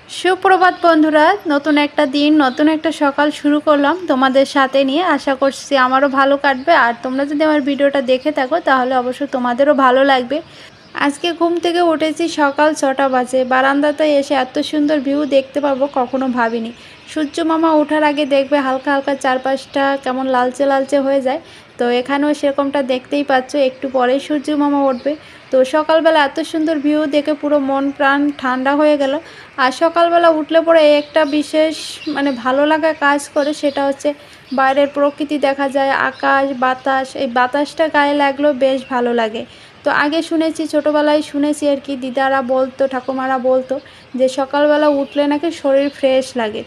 সুপ্রভাত বন্ধুরা, নতুন একটা দিন নতুন একটা সকাল শুরু করলাম তোমাদের সাথে নিয়ে। আশা করছি আমারও ভালো কাটবে, আর তোমরা যদি আমার ভিডিওটা দেখে থাকো তাহলে অবশ্যই তোমাদেরও ভালো লাগবে। আজকে ঘুম থেকে উঠেছি সকাল 6টা বাজে। বারান্দাতে এসে এত সুন্দর ভিউ দেখতে পাবো কখনো ভাবিনি। সূর্য মামা ওঠার আগে দেখবে হালকা হালকা চারপাশটা কেমন লালচে লালচে হয়ে যায়। তো এখানেও সেরকমটা দেখতেই পাচ্ছ, একটু পরেই সূর্য মামা উঠবে। তো সকালবেলা এত সুন্দর ভিউ দেখে পুরো মন প্রাণ ঠান্ডা হয়ে গেল। আর সকালবেলা উঠলে পরে একটা বিশেষ ভালো লাগা কাজ করে, সেটা হচ্ছে বাইরের প্রকৃতি দেখা যায়, আকাশ বাতাস। এই বাতাসটা গায়ে লাগলেও বেশ ভালো লাগে। তো আগে শুনেছি, ছোটোবেলায় শুনেছি আর কি, দিদারা বলতো, ঠাকুমারা বলতো যে সকালবেলা উঠলে নাকি শরীর ফ্রেশ লাগে,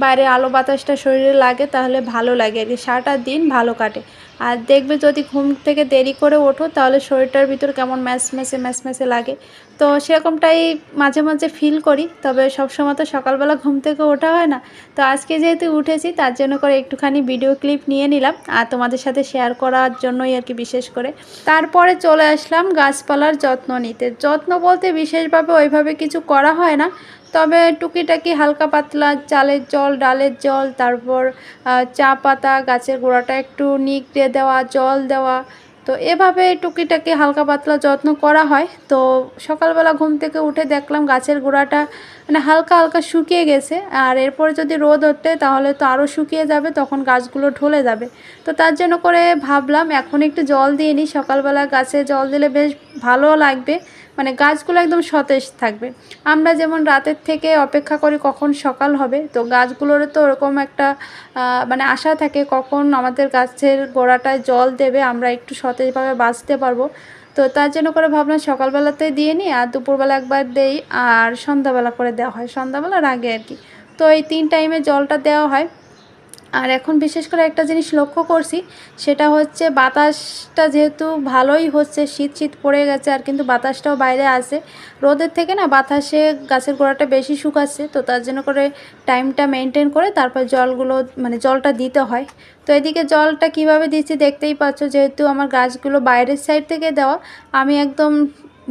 বাইরে আলো বাতাসটা শরীরে লাগে তাহলে ভালো লাগে আর কি, সারাটা দিন ভালো কাটে। আর দেখবে যদি ঘুম থেকে দেরি করে ওঠো তাহলে শরীরটার ভিতর কেমন ম্যাচমেচে লাগে। তো সেরকমটাই মাঝে মাঝে ফিল করি, তবে সবসময় তো সকালবেলা ঘুম থেকে ওঠা হয় না। তো আজকে যেহেতু উঠেছি তার জন্য করে একটুখানি ভিডিও ক্লিপ নিয়ে নিলাম, আর তোমাদের সাথে শেয়ার করার জন্যই আর কি, বিশেষ করে। তারপরে চলে আসলাম গাছপালার যত্ন নিতে। যত্ন বলতে বিশেষভাবে ওইভাবে কিছু করা হয় না, তবে টুকিটাকি হালকা পাতলা চালের জল, ডালের জল, তারপর চা পাতা, গাছের গোড়াটা একটু নিগড়ে দেওয়া, জল দেওয়া। তো এভাবে টুকিটাকি হালকা পাতলা যত্ন করা হয়। তো সকালবেলা ঘুম থেকে উঠে দেখলাম গাছের গোড়াটা হালকা হালকা শুকিয়ে গেছে, আর এরপরে যদি রোদ ওঠে তাহলে তো আরও শুকিয়ে যাবে, তখন গাছগুলো ঢলে যাবে। তো তার জন্য করে ভাবলাম এখন একটু জল দিয়ে নিই, সকালবেলা গাছে জল দিলে বেশ ভালো লাগবে, গাছগুলো একদম সতেজ থাকবে। আমরা যেমন রাতের থেকে অপেক্ষা করি কখন সকাল হবে, তো গাছগুলোরও তো ওরকম একটা আশা থাকে কখন আমাদের গাছের গোড়াটায় জল দেবে, আমরা একটু সতেজভাবে বাঁচতে পারবো। তো তার জন্য করে ভাবলাম সকালবেলাতেই দিয়ে নিই, আর দুপুরবেলা একবার দেই, আর সন্ধ্যাবেলা করে দেওয়া হয়, সন্ধ্যাবেলার আগে আর কি। তো এই 3 টাইমে জলটা দেওয়া হয়। আর এখন বিশেষ করে একটা জিনিস লক্ষ্য করছি, সেটা হচ্ছে বাতাসটা যেহেতু ভালোই হচ্ছে, শীত শীত পড়ে গেছে, আর কিন্তু বাতাসটাও বাইরে আসে রোদের থেকে, না বাতাসে গাছের গোড়াটা বেশি শুকাচ্ছে। তো তার জন্য করে টাইমটা মেনটেন করে তারপর জলগুলো জলটা দিতে হয়। তো এদিকে জলটা কিভাবে দিচ্ছি দেখতেই পাচ্ছ, যেহেতু আমার গাছগুলো বাইরের সাইড থেকে দেওয়া, আমি একদম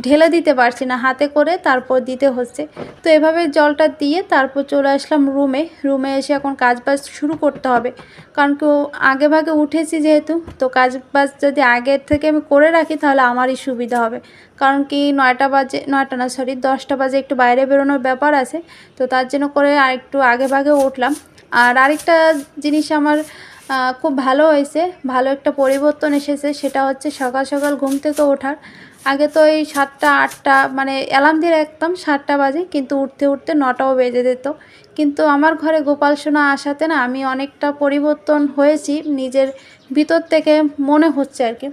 ঢেলে দিতে পারছি না, হাতে করে তারপর দিতে হচ্ছে। তো এভাবে জলটা দিয়ে তারপর চলে আসলাম রুমে এসে এখন কাজবাজ শুরু করতে হবে, কারণ কেউ আগে ভাগে উঠেছি যেহেতু, তো কাজবাজ যদি আগের থেকে আমি করে রাখি তাহলে আমারই সুবিধা হবে। কারণ কি 9টা বাজে, 9টা না সরি 10টা বাজে একটু বাইরে বেরোনোর ব্যাপার আছে। তো তার জন্য করে আর একটু আগে ভাগে উঠলাম। আর আরেকটা জিনিস আমার খুব ভালো হয়েছে, ভালো একটা পরিবর্তন এসেছে, সেটা হচ্ছে সকাল সকাল ঘুম থেকে ওঠার। আগে তো এই 7টা 8টা অ্যালার্ম দিয়ে রাখতাম 7টা বাজে, কিন্তু উঠতে উঠতে 9টাও বেজে যেত। কিন্তু আমার ঘরে গোপাল সোনা আসাতে না আমি অনেকটা পরিবর্তন হয়েছি, নিজের ভিতর থেকে মনে হচ্ছে আর কি।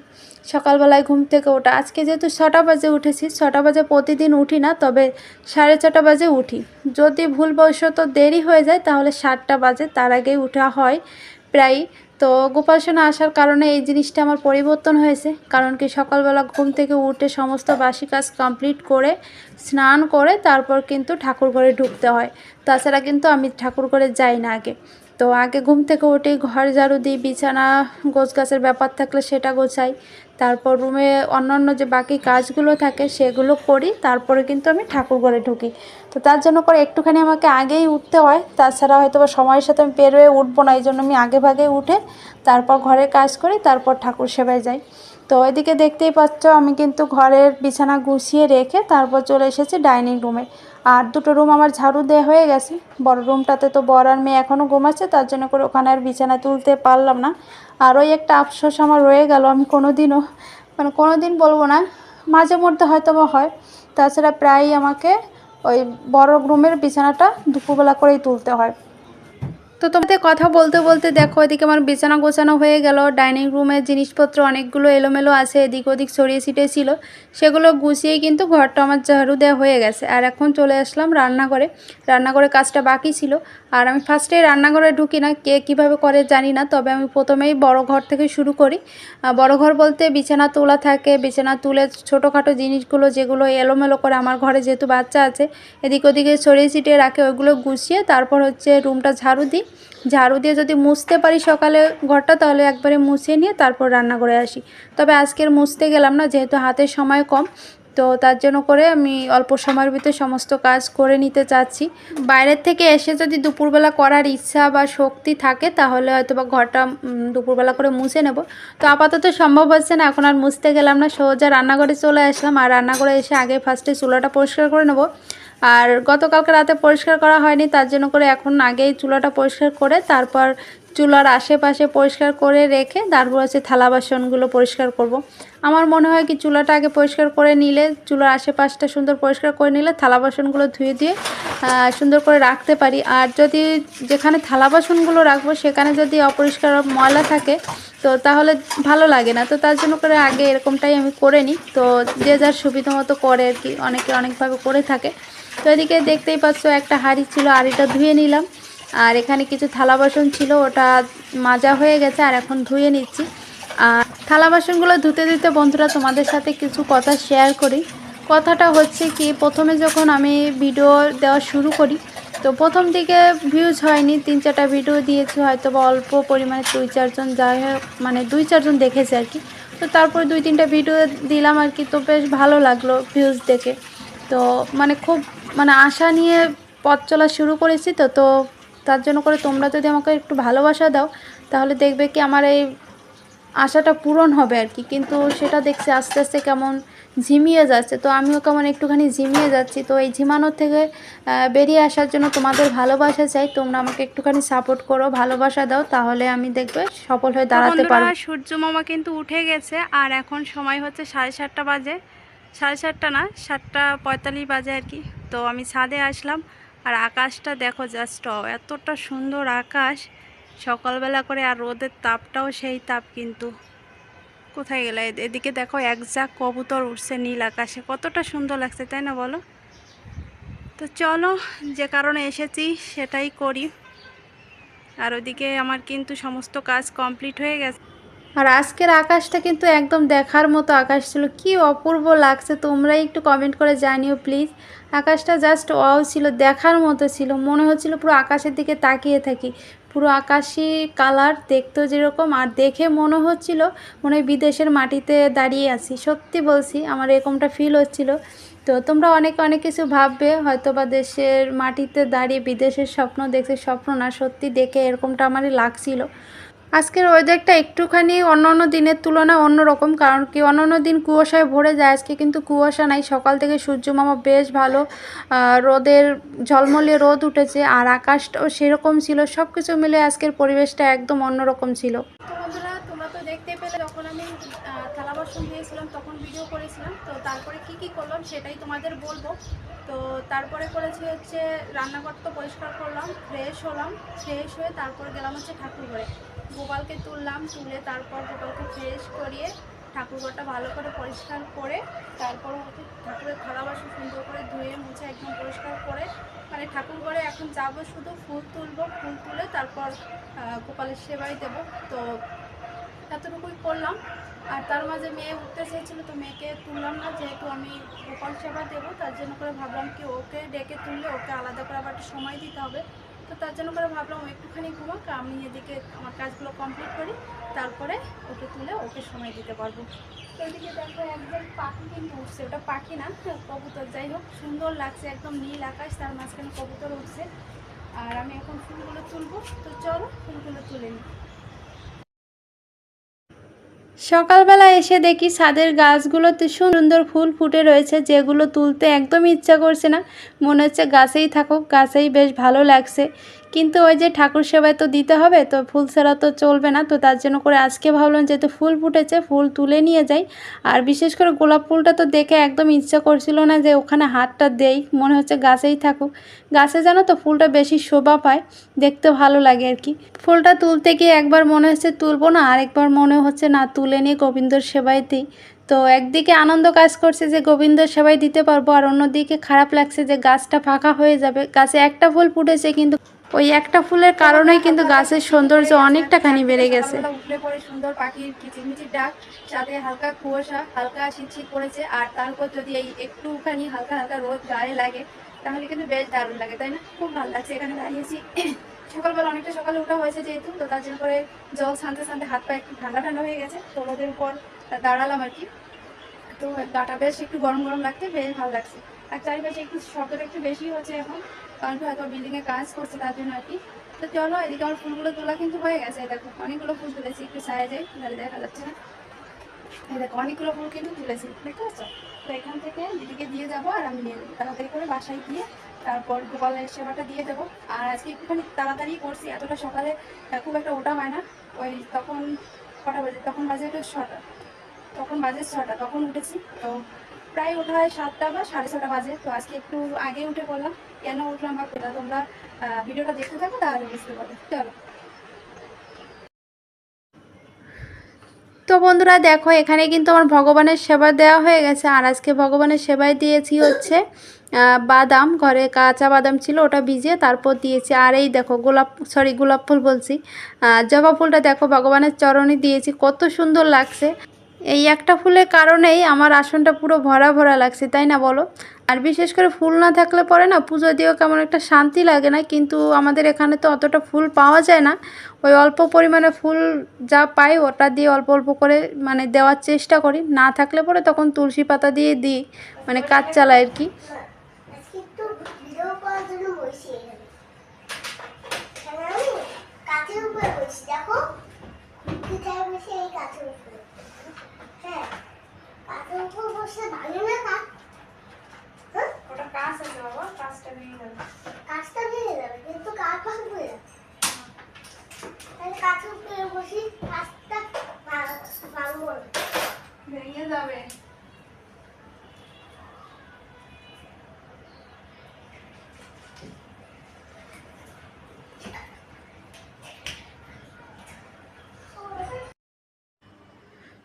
সকালবেলায় ঘুম থেকে ওঠা, আজকে যেহেতু 6টা বাজে উঠেছি, 6টা বাজে প্রতিদিন উঠি না, তবে 6:30 বাজে উঠি। যদি ভুলবশত দেরি হয়ে যায় তাহলে 7টা বাজে, তার আগেই উঠা হয় প্রায়। তো গোপাল সোনা আসার কারণে এই জিনিসটা আমার পরিবর্তন হয়েছে, কারণ কি সকালবেলা ঘুম থেকে উঠে সমস্ত বাসি কাজ কমপ্লিট করে স্নান করে তারপর কিন্তু ঠাকুর ঘরে ঢুকতে হয়। তাছাড়া কিন্তু আমি ঠাকুর ঘরে যাই না আগে। তো আগে ঘুম থেকে উঠে ঘর ঝাড়ু দিই, বিছানা গোছগাছের ব্যাপার থাকলে সেটা গোছাই, তারপর রুমে অন্যান্য যে বাকি কাজগুলো থাকে সেগুলো করি, তারপরে কিন্তু আমি ঠাকুর ঘরে ঢুকি। তো তার জন্য করে একটুখানি আমাকে আগেই উঠতে হয়, তাছাড়া হয়তো বা সময়ের সাথে আমি বের হয়ে উঠবো না, এই জন্য আমি আগে ভাগে উঠে তারপর ঘরের কাজ করি, তারপর ঠাকুর সেবায় যাই। তো এদিকে দেখতেই পাচ্ছ আমি কিন্তু ঘরের বিছানা গুছিয়ে রেখে তারপর চলে এসেছি ডাইনিং রুমে। আর দুটো রুম আমার ঝাড়ু দেওয়া হয়ে গেছে, বড় রুমটাতে তো বর আর মেয়ে এখনও ঘুমাচ্ছে, তার জন্য করে ওখানে আর বিছানা তুলতে পারলাম না। আর ওই একটা আফসোস আমার রয়ে গেল, আমি কোনোদিনও কোনো দিন বলবো না, মাঝে মধ্যে হয়তো বা হয়, তাছাড়া প্রায়ই আমাকে ওই বড় রুমের বিছানাটা দুপুরবেলা করেই তুলতে হয়। তো তোমাদের কথা বলতে বলতে দেখো এদিকে আমার বিছানা গোছানো হয়ে গেল। ডাইনিং রুমের জিনিসপত্র অনেকগুলো এলোমেলো আছে, এদিক ওদিক ছড়িয়ে ছিটিয়ে ছিল, সেগুলো গুছিয়েই কিন্তু ঘরটা আমার ঝাড়ু দেওয়া হয়ে গেছে। আর এখন চলে আসলাম রান্নাঘরে। রান্নাঘরে কাজটা বাকি ছিল, আর আমি ফার্স্টেই রান্নাঘরে ঢুকি না, কে কীভাবে করে জানি না, তবে আমি প্রথমেই বড় ঘর থেকে শুরু করি। বড় ঘর বলতে বিছানা তোলা থাকে, বিছানা তুলে ছোটোখাটো জিনিসগুলো যেগুলো এলোমেলো করে, আমার ঘরে যেহেতু বাচ্চা আছে এদিক ওদিকে ছড়িয়ে ছিটিয়ে রাখে, ওইগুলো গুছিয়ে তারপর হচ্ছে রুমটা ঝাড়ু দিই। ঝাড়ু দিয়ে যদি মুছতে পারি সকালে ঘরটা, তাহলে একবারে মুছে নিয়ে তারপর রান্না করে আসি। তবে আজকের মুছতে গেলাম না, যেহেতু হাতের সময় কম, তো তার জন্য করে আমি অল্প সময়ের ভিতরে সমস্ত কাজ করে নিতে চাচ্ছি। বাইরের থেকে এসে যদি দুপুরবেলা করার ইচ্ছা বা শক্তি থাকে তাহলে হয়তো বা ঘরটা দুপুরবেলা করে মুছে নেব। তো আপাতত সম্ভব হচ্ছে না, এখন আর মুছতে গেলাম না, সোজা রান্নাঘরে চলে আসলাম। আর রান্নাঘরে এসে আগে ফার্স্টে চুলাটা পরিষ্কার করে নেব। আর গতকালকে রাতে পরিষ্কার করা হয়নি, তার জন্য করে এখন আগেই চুলাটা পরিষ্কার করে তারপর চুলার আশেপাশে পরিষ্কার করে রেখে তারপর হচ্ছে থালা বাসনগুলো পরিষ্কার করব। আমার মনে হয় কি চুলাটা আগে পরিষ্কার করে নিলে, চুলার আশেপাশটা সুন্দর পরিষ্কার করে নিলে থালা বাসনগুলো ধুয়ে দিয়ে সুন্দর করে রাখতে পারি। আর যদি যেখানে থালা বাসনগুলো রাখবো সেখানে যদি অপরিষ্কার ময়লা থাকে তো তাহলে ভালো লাগে না। তো তার জন্য করে আগে এরকমটাই আমি করে নিই। তো যে যার সুবিধা মতো করে আর কি, অনেকে অনেকভাবে করে থাকে। তো এদিকে দেখতেই পাচ্ছ একটা হাঁড়ি ছিল, হাঁড়িটা ধুয়ে নিলাম। আর এখানে কিছু থালা বাসন ছিল, ওটা মাজা হয়ে গেছে আর এখন ধুয়ে নিচ্ছি। আর থালা বাসনগুলো ধুতে ধুতে বন্ধুরা তোমাদের সাথে কিছু কথা শেয়ার করি। কথাটা হচ্ছে কি, প্রথমে যখন আমি ভিডিও দেওয়া শুরু করি তো প্রথম দিকে ভিউজ হয়নি, 3-4টা ভিডিও দিয়েছি, হয়তো বা অল্প পরিমাণে 2-4 জন, যাই হোক মানে 2-4 জন দেখেছে আর কি। তো তারপর 2-3টা ভিডিও দিলাম আর কি, তো বেশ ভালো লাগলো ভিউজ দেখে। তো মানে খুব মানে আশা নিয়ে পথ চলা শুরু করেছি। তো তো তার জন্য করে তোমরা যদি আমাকে একটু ভালোবাসা দাও তাহলে দেখবে কি আমার এই আশাটা পূরণ হবে আর কি। কিন্তু সেটা দেখছি আস্তে আস্তে কেমন ঝিমিয়ে যাচ্ছে, তো আমিও কেমন একটুখানি ঝিমিয়ে যাচ্ছি। তো এই ঝিমানোর থেকে বেরিয়ে আসার জন্য তোমাদের ভালোবাসা চাই, তোমরা আমাকে একটুখানি সাপোর্ট করো, ভালোবাসা দাও, তাহলে আমি দেখবে সফল হয়ে দাঁড়াতে পারবো। সূর্য মামা কিন্তু উঠে গেছে আর এখন সময় হচ্ছে 7:30 বাজে, 7:30 না 7:45 বাজে আর কি। তো আমি ছাদে আসলাম আর আকাশটা দেখো জাস্ট, এতটা সুন্দর আকাশ সকালবেলা করে। আর রোদের তাপটাও সেই তাপ, কিন্তু কোথায় গেলে এদিকে দেখো এক ঝাঁক কবুতর উঠছে নীল আকাশে, কতটা সুন্দর লাগছে তাই না বলো। তো চলো, যে কারণে এসেছি সেটাই করি। আর ওদিকে আমার কিন্তু সমস্ত কাজ কমপ্লিট হয়ে গেছে। আর আজকের আকাশটা কিন্তু একদম দেখার মতো আকাশ ছিল, কি অপূর্ব লাগছে, তোমরাই একটু কমেন্ট করে জানিও প্লিজ। আকাশটা জাস্ট ওয়াও ছিল, দেখার মতো ছিল, মনে হচ্ছিল পুরো আকাশের দিকে তাকিয়ে থাকি। পুরো আকাশি কালার, দেখতেও যেরকম, আর দেখে মনে হচ্ছিল মনে হয় বিদেশের মাটিতে দাঁড়িয়ে আছি, সত্যি বলছি আমার এরকমটা ফিল হচ্ছিল। তো তোমরা অনেকে অনেক কিছু ভাববে, হয়তো বা দেশের মাটিতে দাঁড়িয়ে বিদেশের স্বপ্ন দেখছে, স্বপ্ন না, সত্যি দেখে এরকমটা আমারই লাগছিল। আজকের ওয়েদারটা একটুখানি অন্যান্য দিনের তুলনায় অন্যরকম, কারণ কি অন্যান্য দিন কুয়াশায় ভরে যায়, আজকে কিন্তু কুয়াশা নাই। সকাল থেকে সূর্য মামা বেশ ভালো, রোদের ঝলমলে রোদ উঠেছে আর আকাশটাও সেরকম ছিল, সব কিছু মিলে আজকের পরিবেশটা একদম অন্যরকম ছিল। তো বন্ধুরা তোমরা তো দেখতে পেলে, যখন আমি থালা বাসন দিয়েছিলাম তখন ভিডিও করেছিলাম। তো তারপরে কি করলাম সেটাই তোমাদের বলবো। তো তারপরে করেছি হচ্ছে রান্নাঘর তো পরিষ্কার করলাম, ফ্রেশ হলাম, ফ্রেশ হয়ে তারপর গেলাম হচ্ছে ঠাকুর ঘরে। গোপালকে তুললাম, তুলে তারপর গোপালকে ফ্রেশ করিয়ে ঠাকুরঘরটা ভালো করে পরিষ্কার করে তারপর হচ্ছে ঠাকুরের থালা বাসন সুন্দর করে ধুয়ে মুছে একদম পরিষ্কার করে মানে ঠাকুরঘরে এখন যাব, শুধু ফুল তুলবো, ফুল তুলে তারপর গোপালের সেবাই দেব। তো এতটুকুই করলাম। আর তার মাঝে মেয়ে উঠতে চেয়েছিলো, তো মেয়েকে তুললাম না, যেহেতু আমি গোপাল সেবা দেবো তার জন্য করে ভাবলাম কি ওকে ডেকে তুললে ওকে আলাদা করে আবার একটু সময় দিতে হবে। তো তার জন্য করে ভাবলাম ও একটুখানি ঘুমাক, আমি এদিকে আমার কাজগুলো কমপ্লিট করি, তারপরে ওকে তুলে ওকে সময় দিতে পারবো। তো এদিকে দেখো একজন পাখি কিন্তু উঠছে, ওটা পাখি না কবুতর, যাই হোক সুন্দর লাগছে, একদম নীল আকাশ, তার মাঝখানে কবুতর উঠছে। আর আমি এখন ফুলগুলো তুলবো, তো চলো ফুলগুলো তুলে নিই। সকালবেলা এসে দেখি ছাদের গাছগুলোতে সুন্দর ফুল ফুটে রয়েছে, যেগুলো তুলতে একদম ইচ্ছা করছে না, মনে হচ্ছে গাছেই থাকুক, গাছেই বেশ ভালো লাগছে। কিন্তু ওই যে ঠাকুর সেবায় তো দিতে হবে, তো ফুল ছাড়া তো চলবে না। তো তার জন্য করে আজকে ভাবলাম যেহেতু ফুল ফুটেছে ফুল তুলে নিয়ে যাই। আর বিশেষ করে গোলাপ ফুলটা তো দেখে একদম ইচ্ছা করছিল না যে ওখানে হাতটা দেই, মনে হচ্ছে গাছেই থাকুক। গাছে জানো তো ফুলটা বেশি শোভা পায়, দেখতে ভালো লাগে আর কি। ফুলটা তুলতে গিয়ে একবার মনে হচ্ছে তুলবো না, আরেকবার মনে হচ্ছে না তুলে নিয়ে গোবিন্দর সেবায় দিই। তো একদিকে আনন্দ কাজ করছে যে গোবিন্দর সেবায় দিতে পারবো, আর অন্যদিকে খারাপ লাগছে যে গাছটা ফাঁকা হয়ে যাবে। গাছে একটা ফুল ফুটেছে, কিন্তু ওই একটা ফুলের কারণেই কিন্তু গাছের সৌন্দর্য অনেকটাখানি বেড়ে গেছে। উঠলে পরে সুন্দর পাখির কিচিরমিচির ডাক, সাথে হালকা কুয়াশা, হালকা শীত পড়েছে, আর তারপর যদি এই একটুখানি হালকা হালকা রোদ গায়ে লাগে তাহলে কিন্তু বেশ দারুণ লাগে, তাই না? খুব ভালো লাগছে এখানে দাঁড়িয়েছি। সকালবেলা অনেকটা সকালে ওঠা হয়েছে যেহেতু, তো তার জন্য করে জল ছানতে ছানতে হাত পা একটু ঠান্ডা ঠান্ডা হয়ে গেছে, তো রোদের উপর দাঁড়ালাম আর কি। তো গাটা বেশ একটু গরম গরম লাগতে বেশ ভালো লাগছে। আর চারিপাশে একটু শব্দটা একটু বেশি হচ্ছে এখন, কারণ কি হয়তো বিল্ডিংয়ে কাজ করছে তার জন্য আর কি। তো চলো, এদিকে আমার ফুলগুলো তোলা কিন্তু হয়ে গেছে। দেখো অনেকগুলো ফুল তুলেছি, একটু সাইজে তাহলে দেখা যাচ্ছে না। এই দেখো অনেকগুলো ফুল কিন্তু তুলেছি, দেখতে পাচ্ছ? তো এখান থেকে দিদিকে দিয়ে যাবো আর আমি নিয়ে যাবো তাড়াতাড়ি করে বাসায় গিয়ে, তারপর গোপালের সেবাটা দিয়ে দেবো। আর আজকে একটুখানি তাড়াতাড়ি করছি, এতটা সকালে খুব একটা ওটা হয় না। ওই তখন কটা বাজে, তখন বাজে একটু 6টা, তখন বাজে 6টা, তখন উঠেছি। তো প্রায় ওঠা হয় 7টা বা 6:30 বাজে। তো আজকে একটু আগে উঠে পড়লাম। কেন উঠলাম বা কোথা, তোমরা ভিডিওটা দেখতে থাকো তাহলে বুঝতে পারবে। চলো। তো বন্ধুরা দেখো, এখানে কিন্তু আমার ভগবানের সেবা দেওয়া হয়ে গেছে। আর আজকে ভগবানের সেবায় দিয়েছি হচ্ছে বাদাম, ঘরে কাঁচা বাদাম ছিল, ওটা ভিজিয়ে তারপর দিয়েছি। আর এই দেখো গোলাপ ফুল বলছি, জবা ফুলটা দেখো ভগবানের চরণে দিয়েছি, কত সুন্দর লাগছে। এই একটা ফুলের কারণেই আমার আসনটা পুরো ভরা ভরা লাগছে, তাই না বলো? আর বিশেষ করে ফুল না থাকলে পরে না পুজো দিয়েও কেমন একটা শান্তি লাগে না। কিন্তু আমাদের এখানে তো অতটা ফুল পাওয়া যায় না। ওই অল্প পরিমাণে ফুল যা পাই ওটা দিয়ে অল্প অল্প করে মানে দেওয়ার চেষ্টা করি। না থাকলে পরে তখন তুলসী পাতা দিয়ে দিই, মানে কাজ চালাই আর কি। ওটা কাজ আছে বাবা, কাজটা ভেঙে যাবে। কাজটা ভেঙে যাবে কিন্তু কাজ ভাঙবে না। তাহলে কাজের উপরে বসি, কাজটা ভাঙবো না, ভেঙে যাবে।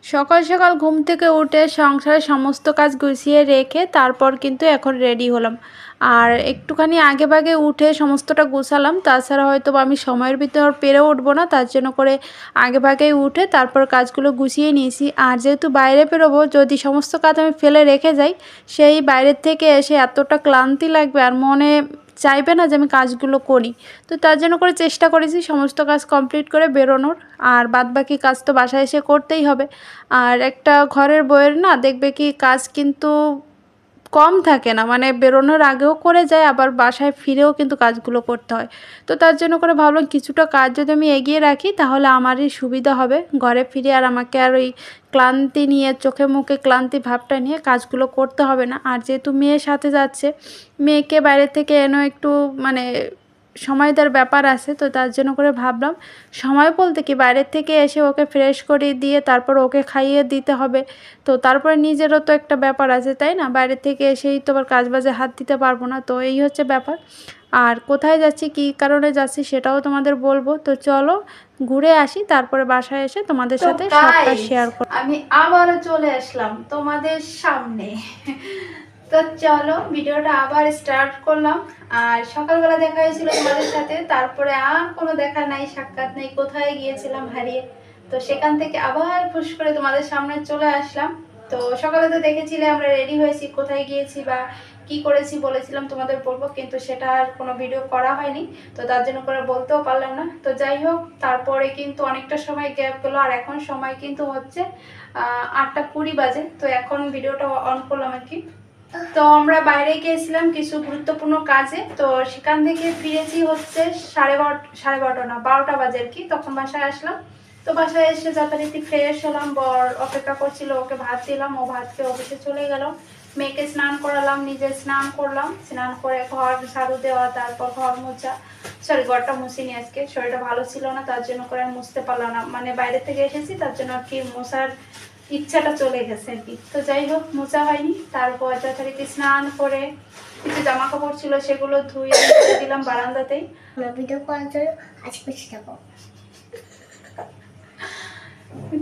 সকাল সকাল ঘুম থেকে উঠে সংসারের সমস্ত কাজ গুছিয়ে রেখে তারপর কিন্তু এখন রেডি হলাম। আর একটুখানি আগে ভাগে উঠে সমস্তটা গুছালাম, তাছাড়া হয়তো আমি সময়ের ভিতর পেরে উঠবো না, তার জন্য করে আগে ভাগেই উঠে তারপর কাজগুলো গুছিয়ে নিয়েছি। আর যেহেতু বাইরে বেরোবো, যদি সমস্ত কাজ আমি ফেলে রেখে যাই, সেই বাইরের থেকে এসে এতটা ক্লান্তি লাগবে আর মনে চাইবে না যে আমি কাজগুলো করি। তো তার জন্য করে চেষ্টা করেছি সমস্ত কাজ কমপ্লিট করে বেরোনোর। আর বাদবাকি কাজ তো বাসায় এসে করতেই হবে। আর একটা ঘরের বউয়ের না দেখবে কি কাজ কিন্তু কম থাকে না, মানে বেরোনোর আগেও করে যায়, আবার বাসায় ফিরেও কিন্তু কাজগুলো করতে হয়। তো তার জন্য করে ভাবলাম কিছুটা কাজ যদি আমি এগিয়ে রাখি তাহলে আমারই সুবিধা হবে, ঘরে ফিরে আর আমাকে আর ওই ক্লান্তি নিয়ে, চোখে মুখে ক্লান্তি ভাবটা নিয়ে কাজগুলো করতে হবে না। আর যেহেতু মেয়ের সাথে যাচ্ছে, মেয়েকে বাইরে থেকে এনেও একটু মানে সময় দেওয়ার ব্যাপার আছে। তো তার জন্য করে ভাবলাম সময় বলতে কি বাইরের থেকে এসে ওকে ফ্রেশ করে দিয়ে তারপর ওকে খাইয়ে দিতে হবে। তো তারপরে নিজেরও তো একটা ব্যাপার আছে, তাই না? বাইরে থেকে এসেই তো আবার কাজবাজে হাত দিতে পারবো না। তো এই হচ্ছে ব্যাপার। আর কোথায় যাচ্ছি, কী কারণে যাচ্ছি সেটাও তোমাদের বলবো। তো চলো ঘুরে আসি, তারপরে বাসায় এসে তোমাদের সাথে সবটা শেয়ার করব। আমি আবারও চলে আসলাম তোমাদের সামনে। তো চলো ভিডিওটা আবার স্টার্ট করলাম। আর সকালবেলা দেখা হয়েছিল তোমাদের সাথে, তারপরে আর কোনো দেখা নাই, সাক্ষাৎ নেই, কোথায় গিয়েছিলাম হারিয়ে। তো সেখান থেকে আবার ফুস করে তোমাদের সামনে চলে আসলাম। তো সকালে তো দেখেছিলে আমরা রেডি হয়েছি, কোথায় গিয়েছি বা কি করেছি বলেছিলাম তোমাদের বলবো, কিন্তু সেটা আর কোনো ভিডিও করা হয়নি। তো তার জন্য করে বলতেও পারলাম না। তো যাই হোক, তারপরে কিন্তু অনেকটা সময় গ্যাপ গেলো। আর এখন সময় কিন্তু হচ্ছে 8টা 20 বাজে। তো এখন ভিডিওটা অন করলাম আর কি। তো আমরা বাইরে গিয়েছিলাম কিছু গুরুত্বপূর্ণ কাজে। তো সেখান থেকে ফিরেছি হচ্ছে 12:30 না 12টা বাজে আর কি, তখন বাসায় আসলাম। তো বাসায় এসে যথারীতি ফ্রেশ হলাম, বর অপেক্ষা করছিল, ওকে ভাত দিলাম, ও ভাত খেয়ে অফিসে চলে গেল। মেয়েকে স্নান করালাম, নিজে স্নান করলাম, স্নান করে ঘর ঝাড়ু দেওয়া, তারপর ঘর মোছা, ঘরটা মুছিনি, আজকে শরীরটা ভালো ছিল না তার জন্য করে মুছতে পারলাম না, মানে বাইরে থেকে এসেছি তার জন্য আর কি মোছার ইচ্ছাটা চলে গেছে আর কি। তো যাই হোক, মোছা হয়নি। তারপর যথারীতি স্নান করে কিছু জামা কাপড় ছিল সেগুলো ধুয়ে দিলাম বারান্দাতেই। ভিডিও করার জন্য আজকে থাকো।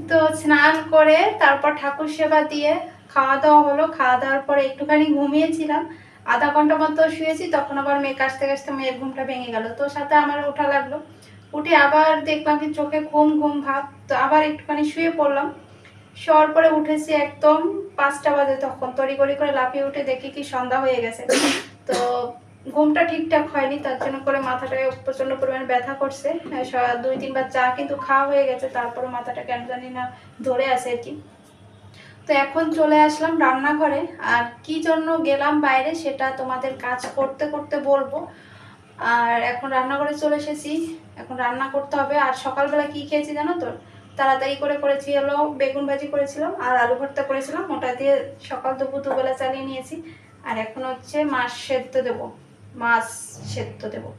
তো স্নান করে তারপর ঠাকুর সেবা দিয়ে খাওয়া দাওয়া হলো। খাওয়া দাওয়ার পরে একটুখানি ঘুমিয়েছিলাম, আধা ঘন্টা মতো শুয়েছি। তখন আবার মেয়ে কাশতে কাশতে মেয়ের ঘুমটা ভেঙে গেল। তো সাথে আমার ওঠা লাগলো। উঠে আবার দেখলাম কি চোখে ঘুম ঘুম ভাব। তো আবার একটুখানি শুয়ে পড়লাম। শোয়ার পরে উঠেছি একদম 5টা বাজে। তখন তড়িঘড়ি করে লাফিয়ে উঠে দেখি কি সন্ধ্যা হয়ে গেছে। তো ঘুমটা ঠিকঠাক হয়নি, তার জন্য করে মাথাটাকে প্রচন্ড পরিমাণে ব্যথা করছে। 2-3 বার চা কিন্তু খাওয়া হয়ে গেছে, তারপরে মাথাটা কেন জানি না ধরে আছে আর কি। তো এখন চলে আসলাম রান্নাঘরে, আর কি জন্য গেলাম বাইরে সেটা তোমাদের কাজ করতে করতে বলবো। আর এখন রান্নাঘরে চলে এসেছি, এখন রান্না করতে হবে। আর সকালবেলা কি খেয়েছি জানো তো? তাড়াতাড়ি করেছি হলো বেগুন ভাজি করেছিলাম আর আলু ভর্তা করেছিলাম, ওটা দিয়ে সকাল দুপুর দুবেলা চালিয়ে নিয়েছি। আর এখন হচ্ছে মাছ সেদ্ধ দেবো, মাছ সেদ্ধ দেবো।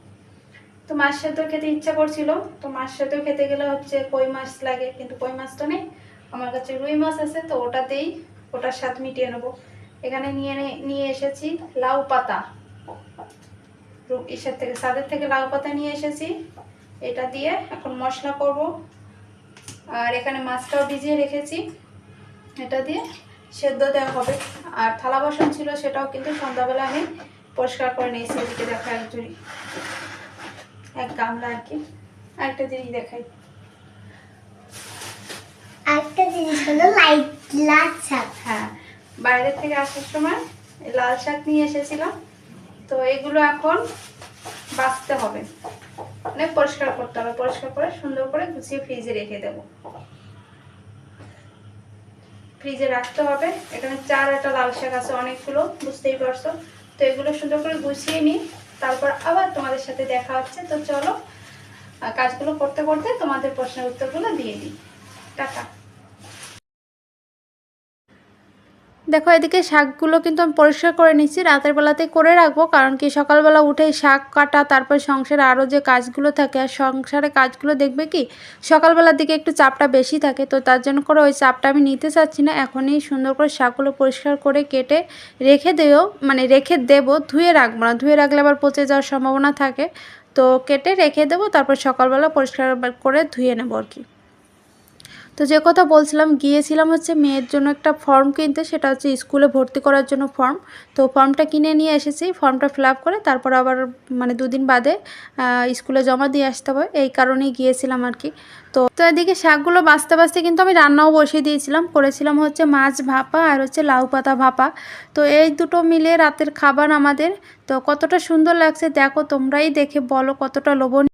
তো মাছ সেদ্ধ খেতে ইচ্ছা করছিল, তো মাছ সেদ্ধ খেতে গেলে হচ্ছে কই মাছ লাগে, কিন্তু কই মাছটা নেই আমার কাছে, রুই মাছ আছে, তো ওটাতেই ওটার স্বাদ মিটিয়ে নেবো। এখানে নিয়ে এসেছি লাউ পাতা, ইসের থেকে ছাদের থেকে লাউ পাতা নিয়ে এসেছি, এটা দিয়ে এখন মশলা করব। আর এখানে মাছটাও ভিজিয়ে রেখেছি, এটা দিয়ে সেদ্ধ দেওয়া হবে। আর থালা বাসন ছিল, সেটাও কিন্তু সন্ধ্যাবেলা আমি পরিষ্কার করে নিয়েছি। এদিকে দেখা একজুড়ি এক গামলা আর কি। আরেকটা জিনিস দেখাই, আরেকটা জিনিস হলো লাল শাক। হ্যাঁ, বাইরে থেকে আসার সময় লাল শাক নিয়ে এসেছিলাম, তো এগুলো এখন বাছতে হবে, মানে পরিষ্কার করতে হবে। পরিষ্কার করে সুন্দর করে গুছিয়ে ফ্রিজে রেখে দেবো, ফ্রিজে রাখতে হবে। এখানে 4টা লাল শাক আছে, অনেকগুলো, বুঝতেই পারছো। তো এগুলো সুন্দর করে গুছিয়ে নিই, তারপর আবার তোমাদের সাথে দেখা হচ্ছে। তো চলো কাজগুলো করতে করতে তোমাদের প্রশ্নের উত্তরগুলো দিয়ে দিই। টাটা। দেখো এদিকে শাকগুলো কিন্তু আমি পরিষ্কার করে নিচ্ছি, রাতের বেলাতেই করে রাখবো, কারণ কি সকালবেলা উঠেই শাক কাটা, তারপর সংসারে আরও যে কাজগুলো থাকে, আর সংসারে কাজগুলো দেখবে কি সকালবেলার দিকে একটু চাপটা বেশি থাকে, তো তার জন্য করে ওই চাপটা আমি নিতে চাচ্ছি না। এখনই সুন্দর করে শাকগুলো পরিষ্কার করে কেটে রেখে দেবো, ধুয়ে রাখবো না, ধুয়ে রাখলে আবার পচে যাওয়ার সম্ভাবনা থাকে। তো কেটে রেখে দেবো, তারপর সকালবেলা পরিষ্কার করে ধুয়ে নেবো আর কি। তো যে কথা বলছিলাম, গিয়েছিলাম হচ্ছে মেয়ের জন্য একটা ফর্ম কিনতে, সেটা হচ্ছে স্কুলে ভর্তি করার জন্য ফর্ম। তো ফর্মটা কিনে নিয়ে এসেছি, ফর্মটা ফিল আপ করে তারপর আবার 2 দিন বাদে স্কুলে জমা দিয়ে আসতে হবে, এই কারণেই গিয়েছিলাম আর কি। তো এদিকে শাকগুলো বাছতে বাছতে কিন্তু আমি রান্নাও বসিয়ে দিয়েছিলাম, করেছিলাম হচ্ছে মাছ ভাপা আর হচ্ছে লাউ পাতা ভাপা। তো এই দুটো মিলে রাতের খাবার আমাদের। তো কতটা সুন্দর লাগছে দেখো, তোমরাই দেখে বলো কতটা লোভনীয়।